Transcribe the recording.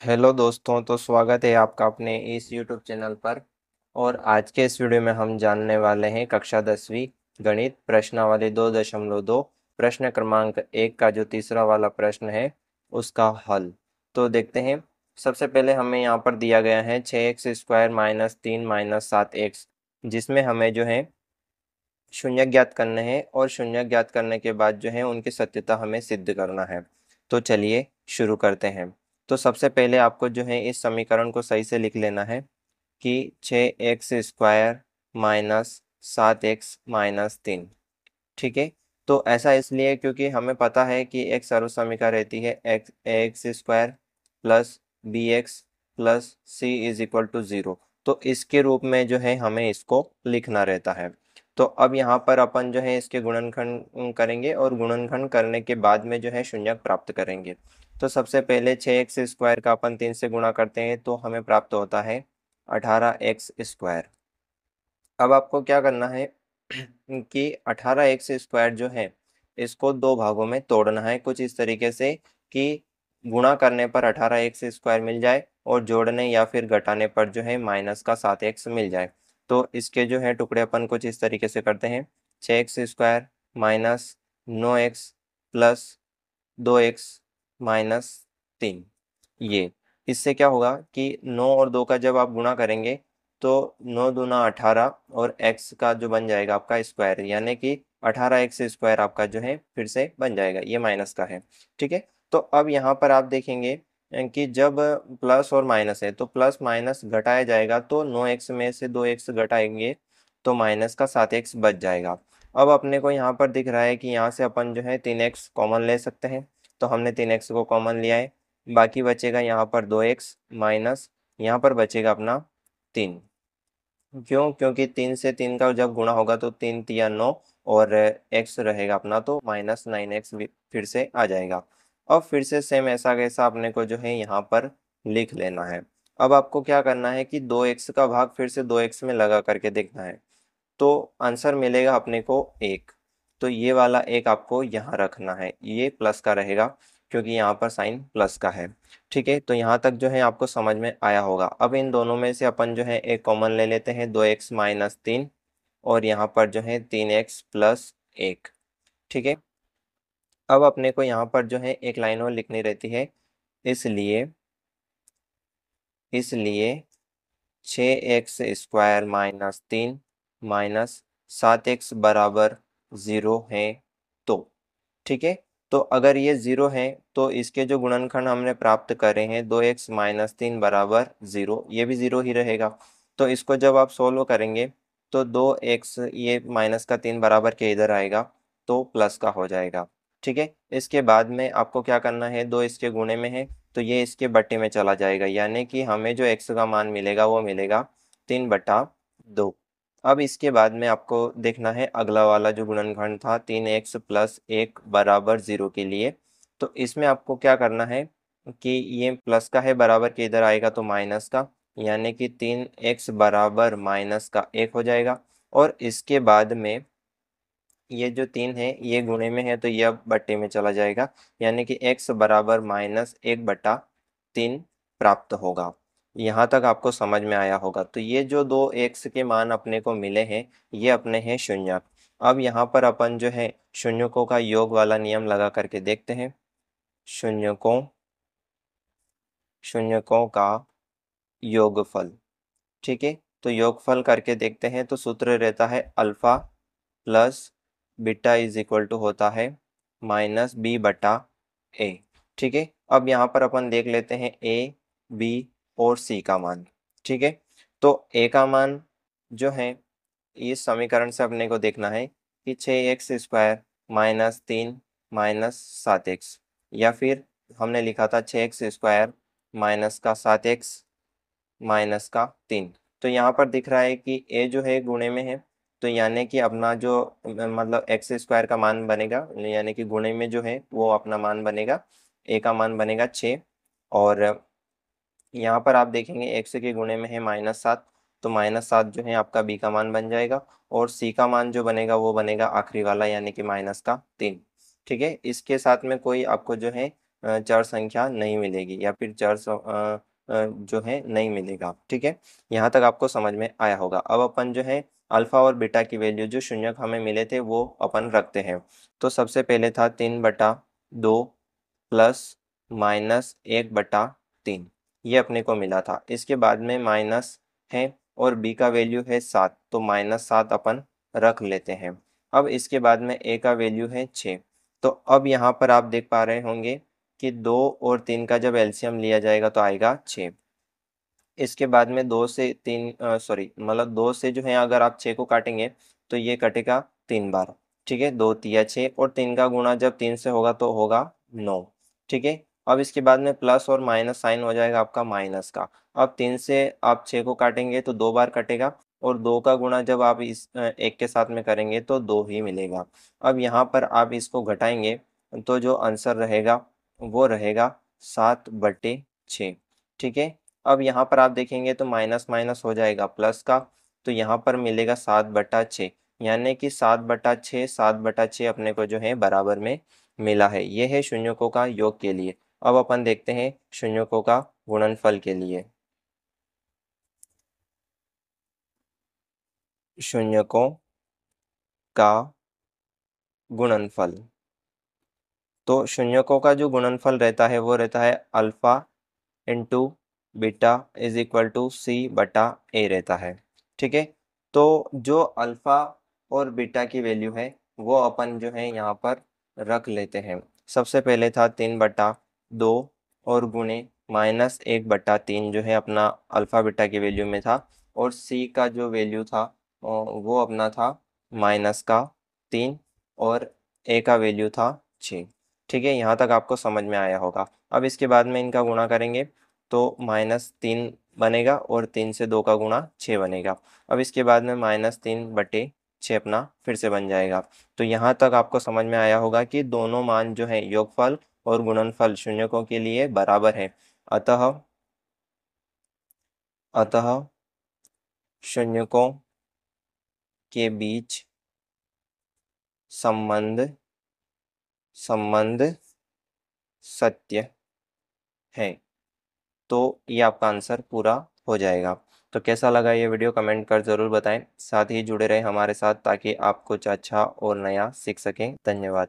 Hello दोस्तों, तो स्वागत है आपका अपने इस यूट्यूब चैनल पर। और आज के इस वीडियो में हम जानने वाले हैं कक्षा 10वीं गणित प्रश्नावली 2.2 प्रश्न क्रमांक 1 का जो तीसरा वाला प्रश्न है उसका हल। तो देखते हैं। सबसे पहले हमें यहाँ पर दिया गया है 6x² - 3 - 7x, जिसमें हमें जो है शून्य ज्ञात करने हैं और शून्य ज्ञात करने के बाद जो है उनकी सत्यता हमें सिद्ध करना है। तो चलिए शुरू करते हैं। तो सबसे पहले आपको जो है इस समीकरण को सही से लिख लेना है कि 6x² - 7x - 3। ठीक है। तो ऐसा इसलिए क्योंकि हमें पता है कि एक सर्वसमीका रहती है ax² plus bx plus c is equal to 0। तो इसके रूप में जो है हमें इसको लिखना रहता है। तो अब यहाँ पर अपन जो है इसके गुणनखंड करेंगे और गुणनखंड करने के बाद में जो है शून्यक प्राप्त करेंगे। तो सबसे पहले 6x² का अपन 3 से गुणा करते हैं तो हमें प्राप्त होता है 18x²। अब आपको क्या करना है कि 18x² जो है इसको दो भागों में तोड़ना है, कुछ इस तरीके से कि गुणा करने पर 18x² मिल जाए और जोड़ने या फिर घटाने पर जो है माइनस का 7x मिल जाए। तो इसके जो है टुकड़े अपन कुछ इस तरीके से करते हैं। 6x² minus 9x plus 2x minus 3। ये इससे क्या होगा कि 9 और 2 का जब आप गुणा करेंगे तो 9 दूना 18 और x का जो बन जाएगा आपका स्क्वायर, यानी कि 18x² आपका जो है फिर से बन जाएगा, ये माइनस का है। ठीक है। तो अब यहाँ पर आप देखेंगे कि जब प्लस और माइनस है तो प्लस माइनस घटाया जाएगा, तो 9x में से 2x घटाएंगे तो माइनस का 7x बच जाएगा। अब अपने को यहाँ पर दिख रहा है कि यहाँ से अपन जो है 3x कॉमन ले सकते हैं, तो हमने 3x को कॉमन लिया है। बाकी बचेगा यहाँ पर 2x माइनस यहाँ पर बचेगा अपना 3। क्यों? क्योंकि 3 से 3 का जब गुणा होगा तो 3 तिया 9 और x रहेगा अपना, तो -9x फिर से आ जाएगा। अब फिर से सेम ऐसा कैसा अपने को जो है यहाँ पर लिख लेना है। अब आपको क्या करना है कि 2x का भाग फिर से 2x में लगा करके देखना है, तो आंसर मिलेगा अपने को 1। तो ये वाला 1 आपको यहाँ रखना है, ये प्लस का रहेगा क्योंकि यहाँ पर साइन प्लस का है। ठीक है। तो यहाँ तक जो है आपको समझ में आया होगा। अब इन दोनों में से अपन जो है एक कॉमन ले लेते हैं, 2x माइनस 3 और यहाँ पर जो है 3x प्लस 1। ठीक है। अब अपने को यहाँ पर जो है एक लाइन और लिखनी रहती है, इसलिए इसलिए 6x² माइनस 3 माइनस 7x बराबर 0 है। तो ठीक है। तो अगर ये 0 है तो इसके जो गुणनखंड हमने प्राप्त करे हैं 2x माइनस 3 बराबर 0, ये भी 0 ही रहेगा। तो इसको जब आप सोल्व करेंगे तो 2x ये माइनस का 3 बराबर के इधर आएगा तो प्लस का हो जाएगा। ठीक है। इसके बाद में आपको क्या करना है, 2 इसके गुणे में है तो ये इसके बट्टे में चला जाएगा, यानी कि हमें जो x का मान मिलेगा वो मिलेगा 3/2। अब इसके बाद में आपको देखना है अगला वाला जो गुणनखंड था 3x प्लस 1 बराबर 0 के लिए। तो इसमें आपको क्या करना है कि ये प्लस का है, बराबर के इधर आएगा तो माइनस का, यानी कि 3x बराबर माइनस का 1 हो जाएगा। और इसके बाद में ये जो 3 है ये गुणे में है तो ये अब बट्टे में चला जाएगा, यानी कि x बराबर -1/3 प्राप्त होगा। यहाँ तक आपको समझ में आया होगा। तो ये जो दो x के मान अपने को मिले हैं ये अपने हैं शून्यक। अब यहाँ पर अपन जो है शून्यकों का योग वाला नियम लगा करके देखते हैं। शून्यकों शून्यकों का योगफल। ठीक है। तो योगफल करके देखते हैं तो सूत्र रहता है alpha plus beta is equal to होता है -b/a। ठीक है। अब यहाँ पर अपन देख लेते हैं a, b और c का मान। ठीक है। तो a का मान जो है इस समीकरण से अपने को देखना है कि 6x² माइनस 3 माइनस 7x, या फिर हमने लिखा था 6x² माइनस का 7x माइनस का 3। तो यहाँ पर दिख रहा है कि a जो है गुणे में है, तो यानी कि अपना जो मतलब x² का मान बनेगा, यानी कि गुणे में जो है वो अपना मान बनेगा, a का मान बनेगा 6। और यहाँ पर आप देखेंगे x के गुणे में है -7, तो -7 जो है आपका b का मान बन जाएगा और c का मान जो बनेगा वो बनेगा आखिरी वाला, यानी कि -3। ठीक है। इसके साथ में कोई आपको जो है चार संख्या नहीं मिलेगी या फिर जो है नहीं मिलेगा। ठीक है, यहाँ तक आपको समझ में आया होगा। अब अपन जो है अल्फा और बीटा की वैल्यू जो शून्यक हमें मिले थे वो अपन रखते हैं। तो सबसे पहले था 3/2 प्लस माइनस 1/3, ये अपने को मिला था। इसके बाद में माइनस है और b का वैल्यू है 7, तो -7 अपन रख लेते हैं। अब इसके बाद में a का वैल्यू है 6। तो अब यहाँ पर आप देख पा रहे होंगे कि 2 और 3 का जब एलसीएम लिया जाएगा तो आएगा 6। इसके बाद में 2 से 3 सॉरी मतलब 2 से जो है अगर आप 6 को काटेंगे तो ये कटेगा 3 बार। ठीक है, 2 तिया 6 और 3 का गुणा जब 3 से होगा तो होगा 9। ठीक है, अब इसके बाद में प्लस और माइनस साइन हो जाएगा आपका माइनस का। अब 3 से आप 6 को काटेंगे तो 2 बार कटेगा और 2 का गुणा जब आप इस 1 के साथ में करेंगे तो 2 ही मिलेगा। अब यहाँ पर आप इसको घटाएंगे तो जो आंसर रहेगा वो रहेगा 7/6। ठीक है, अब यहाँ पर आप देखेंगे तो माइनस माइनस हो जाएगा प्लस का, तो यहाँ पर मिलेगा 7/6, यानी कि 7/6 7/6 अपने को जो है बराबर में मिला है। ये है शून्यकों का योग के लिए। अब अपन देखते हैं शून्यकों का गुणनफल के लिए। शून्यकों का गुणनफल, तो शून्यकों का जो गुणनफल रहता है वो रहता है alpha into beta is equal to C/A रहता है। ठीक है, तो जो अल्फा और बीटा की वैल्यू है वो अपन जो है यहाँ पर रख लेते हैं। सबसे पहले था 3/2 और गुणे -1/3 जो है अपना अल्फा बीटा की वैल्यू में था, और C का जो वैल्यू था वो अपना था -3 और A का वैल्यू था 6। ठीक है, यहाँ तक आपको समझ में आया होगा। अब इसके बाद में इनका गुणा करेंगे तो -3 बनेगा और 3 से 2 का गुणा 6 बनेगा। अब इसके बाद में -3/6 अपना फिर से बन जाएगा। तो यहाँ तक आपको समझ में आया होगा कि दोनों मान जो है योगफल और गुणनफल शून्यकों के लिए बराबर है। अतः अतः शून्यकों के बीच संबंध सत्य है। तो ये आपका आंसर पूरा हो जाएगा। तो कैसा लगा ये वीडियो कमेंट कर ज़रूर बताएं। साथ ही जुड़े रहें हमारे साथ ताकि आप कुछ अच्छा और नया सीख सकें। धन्यवाद।